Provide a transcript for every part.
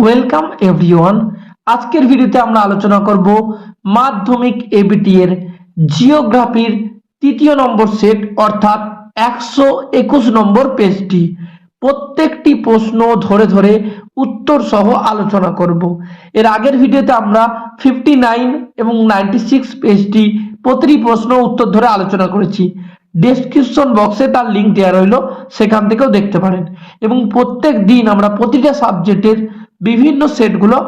Welcome everyone. আজকের ভিডিওতে আমরা আলোচনা করব মাধ্যমিক এবিটি এর জিওগ্রাফির তৃতীয় নম্বর সেট অর্থাৎ 121 নম্বর পেজটি। প্রত্যেকটি প্রশ্ন ধরে ধরে উত্তর সহ আলোচনা করব। এর আগের ভিডিওতে আমরা 59 এবং 96 পেজটি প্রতিটি প্রশ্ন উত্তর ধরে আলোচনা করেছি। ডেসক্রিপশন বক্সে তার লিঙ্ক দেওয়া রইল, সেখান থেকেও দেখতে পারেন। এবং প্রত্যেক দিন আমরা প্রতিটা সাবজেক্টের বিভিন্ন সেটগুলো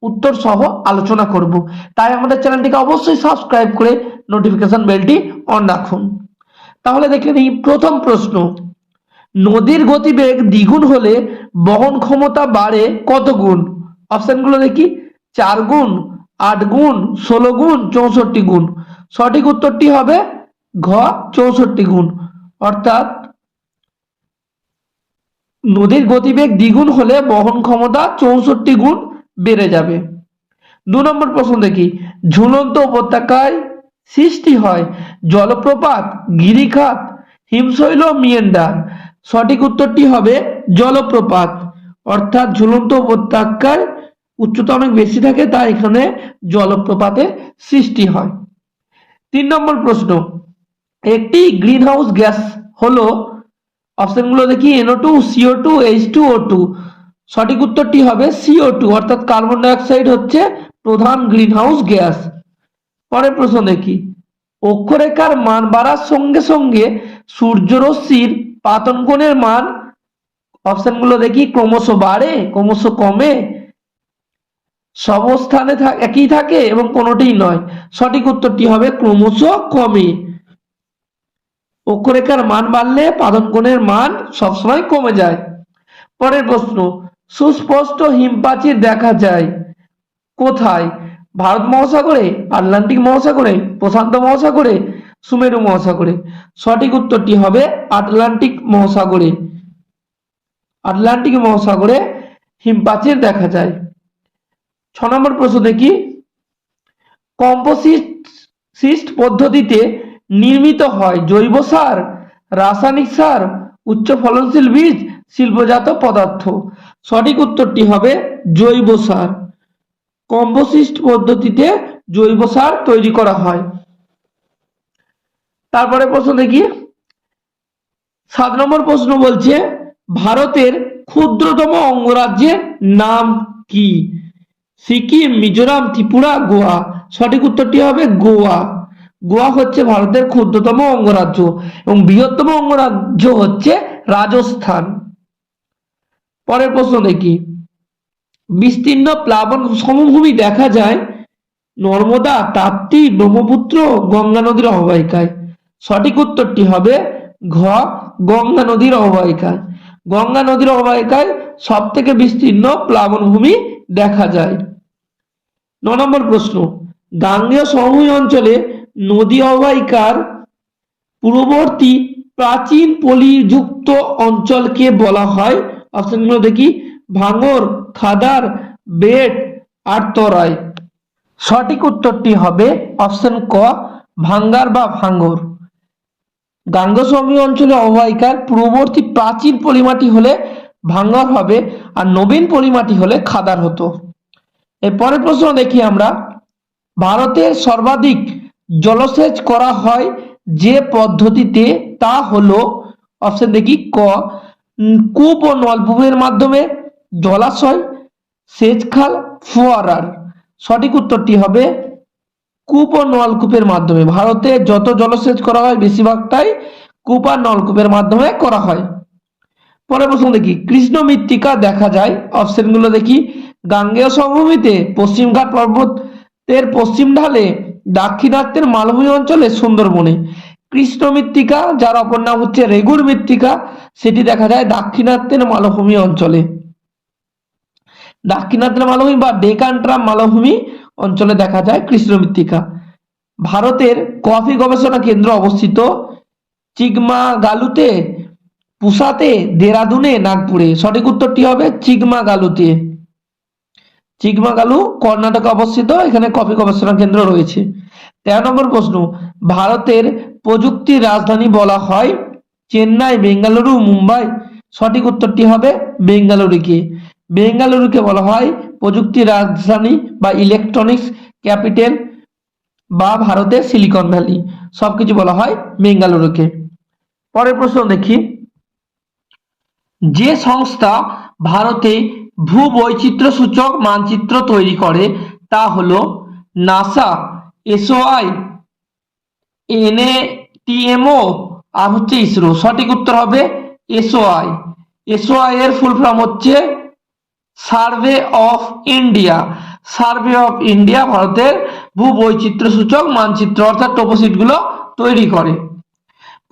উত্তর সহ আলোচনা করব। তাই আমাদের চ্যানেলটিকে অবশ্যই সাবস্ক্রাইব করে নোটিফিকেশন বেলটি অন রাখুন। তাহলে দেখে নিই প্রথম প্রশ্ন, নদীর গতিবেগ দ্বিগুণ হলে বহন ক্ষমতা বাড়ে কত গুণ? অপশনগুলো দেখি, 4 গুণ, 8 গুণ, 16 গুণ, 64 গুণ। সঠিক উত্তরটি হবে ঘ, 64 গুণ। অর্থাৎ নদীর গতিবেগ দ্বিগুণ হলে বহন ক্ষমতা 64 গুণ বেড়ে যাবে। 2 নম্বর প্রশ্ন দেখি, ঝুলন্ত উপত্যকায় সৃষ্টি হয় জলপ্রপাত, গিরিখাত, হিমশৈল, মিয়েন্ডার। সঠিক উত্তরটি হবে জলপ্রপাত। অর্থাৎ ঝুলন্ত উপত্যকায় উচ্চতা অনেক বেশি থাকে, তাই এখানে জলপ্রপাতের সৃষ্টি হয়। 3 নম্বর প্রশ্ন, একটি গ্রিনহাউস গ্যাস হলো, অপশনগুলো দেখি, NO2, CO2, H2O2। সঠিক উত্তরটি হবে CO2 অর্থাৎ কার্বন ডাইঅক্সাইড হচ্ছে প্রধান গ্রিনহাউস গ্যাস। পরের প্রশ্ন দেখি, অক্ষরেখার মান বাড়ার সঙ্গে সঙ্গে সূর্যরশ্মির পাতন কোণের মান, অপশনগুলো দেখি, ক্রমশ বাড়ে, ক্রমশ কমে, সব স্থানে একই থাকে এবং কোনোটিই নয়। সঠিক উত্তরটি হবে ক্রমশ কমে। অক্ষরেখার মান বাড়লে পাতন কোণের মান সবসময় কমে যায়। পরের প্রশ্ন, সুস্পষ্ট হিমপ্রাচীর দেখা যায় কোথায়? ভারত মহাসাগরে, আটলান্টিক মহাসাগরে, প্রশান্ত মহাসাগরে, সুমেরু মহাসাগরে। সঠিক উত্তরটি হবে আটলান্টিক মহাসাগরে। আটলান্টিক মহাসাগরে হিমপ্রাচীর দেখা যায়। 6 নম্বর প্রশ্ন দেখি, কম্পোসিস্ট পদ্ধতিতে নির্মিত হয় জৈব সার, রাসায়নিক সার, উচ্চ ফলনশীল বীজ, শিল্পজাত পদার্থ। সঠিক উত্তরটি হবে জৈব সার। কম্পোসিস্ট পদ্ধতিতে জৈব সার তৈরি করা হয়। তারপরে প্রশ্ন দেখি, 7 নম্বর প্রশ্ন বলছে, ভারতের ক্ষুদ্রতম অঙ্গরাজ্যের নাম কি? সিকিম, মিজোরাম, ত্রিপুরা, গোয়া। সঠিক উত্তরটি হবে গোয়া। গোয়া হচ্ছে ভারতের ক্ষুদ্রতম অঙ্গরাজ্য এবং বৃহত্তম অঙ্গরাজ্য হচ্ছে রাজস্থান। পরের প্রশ্ন দেখি, বিস্তীর্ণ প্লাবন সমভূমি দেখা যায় নর্মদা, তাপ্তি, ব্রহ্মপুত্র, গঙ্গা নদীর অববাহিকায়। সঠিক উত্তরটি হবে ঘ, গঙ্গা নদীর অববাহিকায়। গঙ্গা নদীর অববাহিকায় সব থেকে বিস্তীর্ণ প্লাবনভূমি দেখা যায়। 9 নম্বর প্রশ্ন, গাঙ্গেয় সমভূমি অঞ্চলে নদী অববাহিকার পূর্ববর্তী প্রাচীন পলিযুক্ত অঞ্চলকে বলা হয়, অপশনগুলো দেখি, ভাঙর, খাদার, বেট আর তরাই। সঠিক উত্তরটি হবে অপশন ক, ভাঙ্গার বা ভাঙর। গাঙ্গেয় সমভূমি অঞ্চলে অববাহিকার পূর্ববর্তী প্রাচীন পলিমাটি হলে ভাঙ্গর হবে, আর নবীন পলিমাটি হলে খাদার হতো। এর পরের প্রশ্ন দেখি আমরা, ভারতের সর্বাধিক জলসেচ করা হয় যে পদ্ধতিতে তা হলো, অপশন দেখি, ক, কূপ ও নলকূপের মাধ্যমে, জলাশয়, সেচ খাল, ফোয়ারার। সঠিক উত্তরটি হবে কূপ ও নলকূপের মাধ্যমে। ভারতে যত জলসেচ করা হয় বেশিরভাগটাই কূপ আর নলকূপের মাধ্যমে করা হয়। পরের প্রশ্ন দেখি, কৃষ্ণ মৃত্তিকা দেখা যায়, অপশনগুলো দেখি, গাঙ্গেয় সমভূমিতে, পশ্চিমঘাট পর্বতের পশ্চিম ঢালে, দাক্ষিণাত্যের মালভূমি অঞ্চলে, সুন্দরবনে। কৃষ্ণ মৃত্তিকা, যার অপর নাম হচ্ছে রেগুর মৃত্তিকা, সেটি দেখা যায় দাক্ষিণাত্যের মালভূমি অঞ্চলে। দাক্ষিণাত্যের মালভূমি বা ডেকান ট্রাপ মালভূমি অঞ্চলে দেখা যায় কৃষ্ণ মৃত্তিকা। ভারতের কফি গবেষণা কেন্দ্র অবস্থিত চিকমাগালুতে, পুসাতে, দেরাদুনে, নাগপুরে। সঠিক উত্তরটি হবে চিকমাগালুতে। চিকমাগালু কর্ণাটকে অবস্থিত, এখানে কফি গবেষণা কেন্দ্র রয়েছে। 13 নম্বর প্রশ্ন, ভারতের প্রযুক্তির রাজধানী বলা হয় চেন্নাই, বেঙ্গালুরু, মুম্বাই। সঠিক উত্তরটি হবে বেঙ্গালুরুকে। বেঙ্গালুরুকে বলা হয় প্রযুক্তির রাজধানী বা ইলেকট্রনিক্স ক্যাপিটাল বা ভারতের সিলিকন ভ্যালি, সবকিছু বলা হয় বেঙ্গালুরুকে। পরের প্রশ্ন দেখি, যে সংস্থা ভারতে ভূবৈচিত্র্য সূচক মানচিত্র তৈরি করে তা হলো নাসা, এসওআই, এনএটিএমও আর হচ্ছে ইসরো। সঠিক উত্তর হবে এসওআই। এসওআই এর ফুল ফর্ম হচ্ছে survey of India. Survey of India ভারতের ভূবৈচিত্র্য সূচক মানচিত্র অর্থাৎ টোপোশিট গুলো তৈরি করে।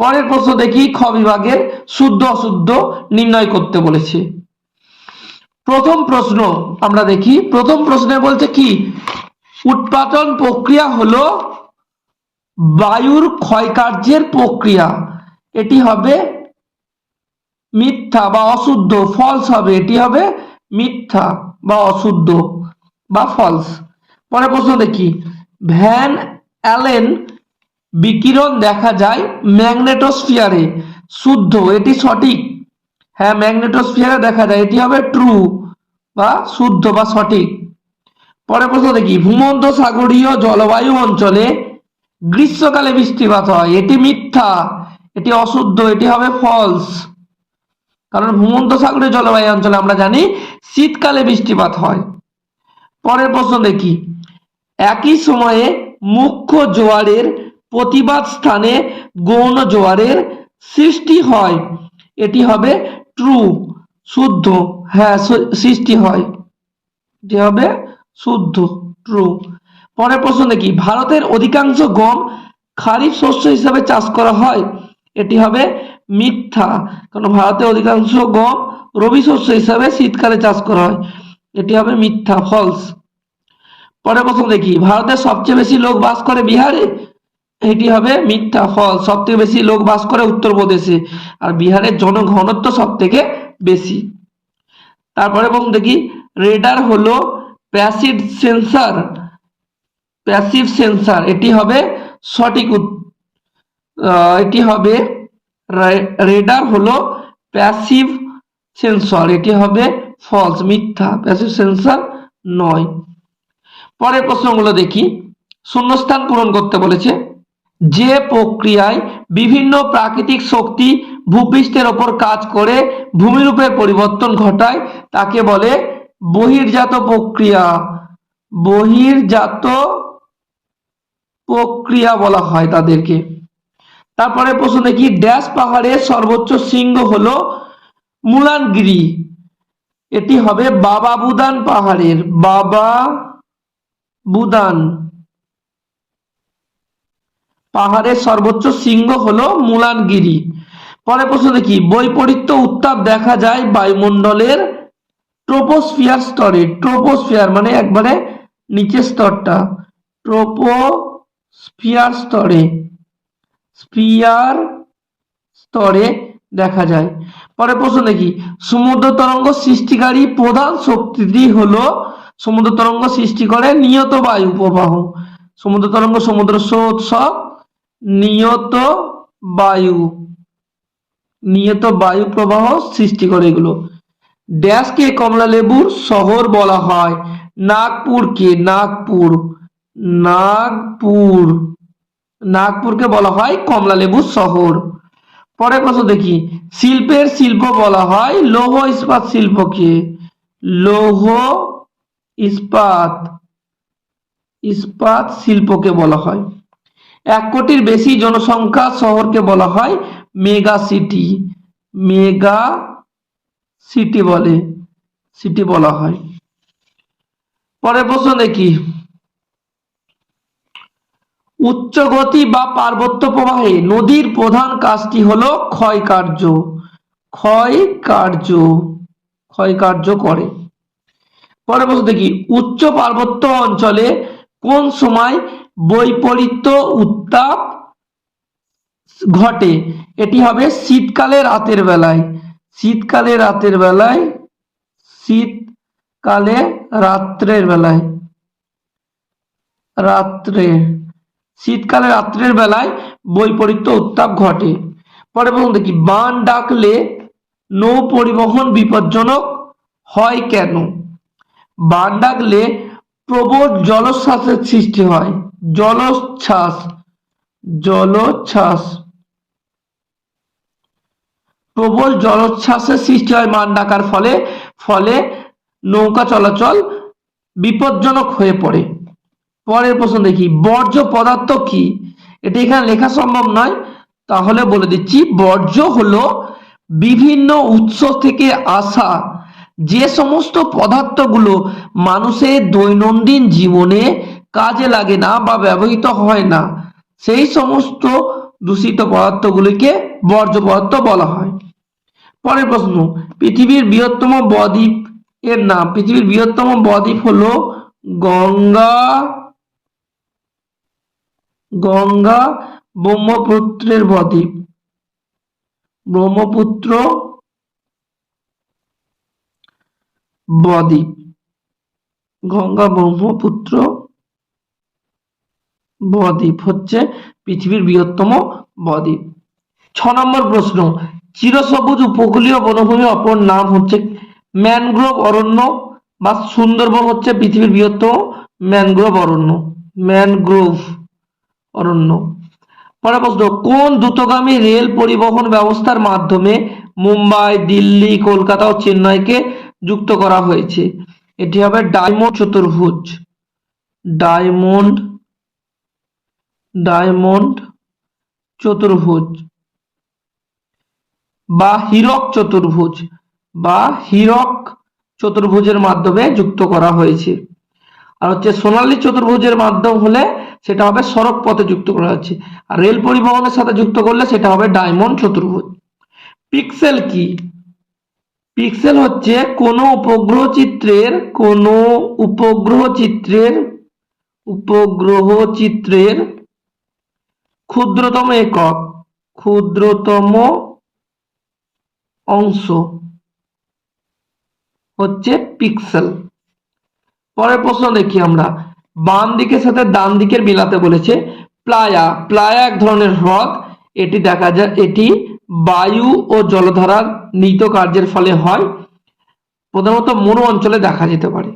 পরের প্রশ্ন দেখি, খ বিভাগের শুদ্ধ অশুদ্ধ নির্ণয় করতে বলেছে। প্রথম প্রশ্ন আমরা দেখি, প্রথম প্রশ্নে বলছে কি, উৎপাদন প্রক্রিয়া হলো বায়ুর ক্ষয়কার্যের প্রক্রিয়া। এটি হবে মিথ্যা বা অশুদ্ধ, ফলস হবে, এটি হবে মিথ্যা বা অশুদ্ধ বা ফলস। পরের প্রশ্ন দেখি, ভ্যান অ্যালেন বিকিরণ দেখা যায় ম্যাগনেটোস্ফিয়ারে, শুদ্ধ, এটি সঠিক। হ্যাঁ, ম্যাগনেটোস্ফিয়ারে দেখা যায়, এটি হবে ট্রু বা শুদ্ধ বা সঠিক। পরের প্রশ্ন দেখি, ভূমধ্যসাগরীয় জলবায়ু অঞ্চলে গ্রীষ্মকালে বৃষ্টিপাত হয়, এটি মিথ্যা, এটি অশুদ্ধ, এটি হবে ফলস। কারণ ভূমধ্যসাগরীয় জলবায়ু অঞ্চলে আমরা জানি শীতকালে বৃষ্টিপাত হয়। পরের প্রশ্ন দেখি, একই সময়ে মুখ্য জোয়ারের প্রতিবাদ স্থানে গৌণ জোয়ারের সৃষ্টি হয়, এটি হবে ট্রু, শুদ্ধ। হ্যাঁ, সৃষ্টি হয়, এটি হবে শুদ্ধ, ট্রু। পরের প্রশ্ন দেখি, ভারতের অধিকাংশ গম খারিফ শস্য হিসাবে চাষ করা হয়, এটি হবে মিথ্যা, কারণ ভারতের অধিকাংশ গম রবি শস্য হিসাবে শীতকালে চাষ করা হয়, এটি হবে মিথ্যা, ফলস। পরের প্রশ্ন দেখি, ভারতের সবচেয়ে বেশি লোক বাস করে বিহারে, এটি হবে মিথ্যা, ফলস। সব থেকে বেশি লোক বাস করে উত্তরপ্রদেশে, আর বিহারের জনঘনত্ব সব থেকে বেশি। তারপরে প্রশ্ন দেখি, রেডার হলো প্যাসিভ সেন্সার, প্যাসিভ সেন্সার, এটি হবে সঠিক, এটি হবে রেডার হলো প্যাসিভ সেন্সর, এটি হবে ফলস, মিথ্যা, প্যাসিভ সেন্সর নয়। পরের প্রশ্নগুলো দেখি, শূন্যস্থান পূরণ করতে বলেছে। যে প্রক্রিয়ায় বিভিন্ন প্রাকৃতিক শক্তি ভূপৃষ্ঠের ওপর কাজ করে ভূমিরূপের পরিবর্তন ঘটায় তাকে বলে বহির্জাত প্রক্রিয়া। বহির্জাত প্রক্রিয়া বলা হয় তাদেরকে। তারপরে প্রশ্ন দেখি, ড্যাশ পাহাড়ের সর্বোচ্চ শৃঙ্গ হলো মুলানগিরি, এটি হবে বাবা বুদান পাহাড়ের, বাবা বুদান পাহাড়ের সর্বোচ্চ শৃঙ্গ হলো মুলানগিরি। পরে প্রশ্ন দেখি, বৈপরীত্য উত্তাপ দেখা যায় বায়ুমণ্ডলের ট্রোপোস্ফিয়ার স্তরে, ট্রোপোস্ফিয়ার মানে একবারে নিচের স্তরটা, ট্রোপোস্ফিয়ার স্তরে, স্ফিয়ার স্তরে দেখা যায়। পরে প্রশ্ন দেখি, সমুদ্র তরঙ্গ সৃষ্টিকারী প্রধান শক্তিটি হলো, সমুদ্র তরঙ্গ সৃষ্টি করে নিয়ত বায়ু প্রবাহ, সমুদ্র তরঙ্গ সমুদ্র স্রোত সব নিয়ত বায়ু, নিয়ত বায়ু প্রবাহ সৃষ্টি করে এগুলো। ড্যাশকে কমলা লেবুর শহর বলা হয়, নাগপুরকে, নাগপুর, নাগপুর, নাগপুরকে বলা হয় কমলা লেবুর শহর। পরে প্রশ্ন দেখি, শিল্পের শিল্প বলা হয় লৌহ ইস্পাত শিল্পকে, লৌহ ইস্পাত, ইস্পাত শিল্পকে বলা হয়। 1 কোটির বেশি জনসংখ্যা শহরকে বলা হয় মেগা সিটি, মেগা সিটি বলে, সিটি বলা হয়। পরের প্রশ্ন দেখি, উচ্চ গতি বা পার্বত্য প্রবাহে নদীর প্রধান কাজটি হলো ক্ষয়কার্য, ক্ষয়কার্য, ক্ষয়কার্য করে। পরের প্রশ্ন দেখি, উচ্চ পার্বত্য অঞ্চলে কোন সময় বৈপরীত্য উত্তাপ ঘটে, এটি হবে শীতকালে রাতের বেলায়, শীতকালে রাতের বেলায়, শীতকালে রাত্রের বেলায়, রাত্রে, শীতকালে রাত্রের বেলায় বৈপরীত্য উত্তাপ ঘটে। পরে বলুন দেখি, বান ডাকলে নৌ পরিবহন বিপজ্জনক হয় কেন? বান ডাকলে প্রবল জলোচ্ছ্বাসের সৃষ্টি হয়। জলোচ্ছ্বাস, জলোচ্ছ্বাস, প্রবল জলোচ্ছ্বাসের সৃষ্টি হয় বান ডাকার ফলে, ফলে নৌকা চলাচল বিপজ্জনক হয়ে পড়ে। পরের প্রশ্ন দেখি, বর্জ্য পদার্থ কি? এটা এখানে লেখা সম্ভব নয়, তাহলে বলে দিচ্ছি, বর্জ্য হলো বিভিন্ন উৎস থেকে আসা যে সমস্ত পদার্থগুলো মানুষের দৈনন্দিন জীবনে কাজে লাগে না বা ব্যবহৃত হয় না, সেই সমস্ত দূষিত পদার্থগুলিকে বর্জ্য পদার্থ বলা হয়। পরের প্রশ্ন, পৃথিবীর বৃহত্তম বদ্বীপ এর নাম? পৃথিবীর বৃহত্তম বদ্বীপ হলো গঙ্গা, গঙ্গা ব্রহ্মপুত্রের বদ্বীপ, ব্রহ্মপুত্র বদ্বীপ, গঙ্গা ব্রহ্মপুত্র বদ্বীপ হচ্ছে পৃথিবীর বৃহত্তম বদ্বীপ। 6 নম্বর প্রশ্ন, চিরসবুজ উপকূলীয় বনভূমি অপর নাম হচ্ছে? ম্যানগ্রোভ অরণ্য বা সুন্দরবন হচ্ছে পৃথিবীর বৃহত্তম ম্যানগ্রোভ অরণ্য, ম্যানগ্রোভ অরণ্য। পরের প্রশ্ন, কোন দ্রুতগামী রেল পরিবহন ব্যবস্থার মাধ্যমে মুম্বাই, দিল্লি, কলকাতা ও চেন্নাইকে যুক্ত করা হয়েছে? এটি হবে ডায়মন্ড চতুর্ভুজ, ডায়মন্ড, ডায়মন্ড চতুর্ভুজ বা হীরক চতুর্ভুজ, বা হীরক চতুর্ভুজের মাধ্যমে যুক্ত করা হয়েছে। আর হচ্ছে সোনালী চতুর্ভুজের মাধ্যম হলে সেটা হবে সড়ক পথে যুক্ত করা হচ্ছে, আর রেল পরিবহনের সাথে যুক্ত করলে সেটা হবে ডায়মন্ড চতুর্ভুজ। পিক্সেল কি? পিক্সেল হচ্ছে কোনো উপগ্রহ চিত্রের, কোনো উপগ্রহ চিত্রের, উপগ্রহ চিত্রের ক্ষুদ্রতম একক, ক্ষুদ্রতম অংশ হচ্ছে পিক্সেল। পরের প্রশ্ন দেখি আমরা, বাম দিকের সাথে ডান দিকের মিলাতে বলেছে। প্লায়া, প্লায়া এক ধরনের হ্রদ, এটি দেখা যায়, এটি বায়ু ও জলধারার নিহিত কার্যের ফলে হয়, প্রধানত মরু অঞ্চলে দেখা যেতে পারে।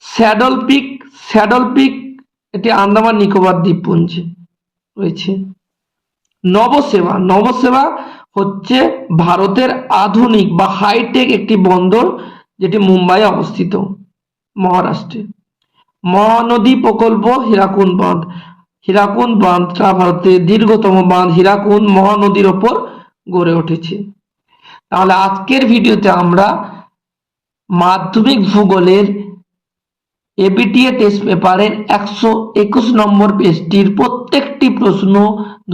স্যাডল পিক, স্যাডল পিক এটি আন্দামান নিকোবর দ্বীপপুঞ্জে রয়েছে। নবসেবা, নবসেবা হচ্ছে ভারতের আধুনিক বা হাইটেক একটি বন্দর, যেটি মুম্বাই অবস্থিত, মহারাষ্ট্রে। মহানদী প্রকল্প হীরাকুদ বাঁধ, হীরাকুদ বাঁধটা ভারতের দীর্ঘতম বাঁধ, হীরাকুদ মহানদীর ওপর গড়ে উঠেছে। তাহলে আজকের ভিডিওতে আমরা মাধ্যমিক ভূগোলের এবিটিএ টেস্ট পেপারের 121 নম্বর পেজটির প্রত্যেকটি প্রশ্ন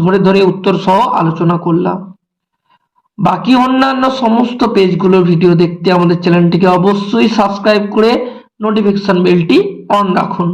ধরে ধরে উত্তর সহ আলোচনা করলাম। বাকি অন্যান্য সমস্ত পেজগুলোর ভিডিও দেখতে আমাদের চ্যানেলটিকে অবশ্যই সাবস্ক্রাইব করে নোটিফিকেশন বেলটি অন রাখুন।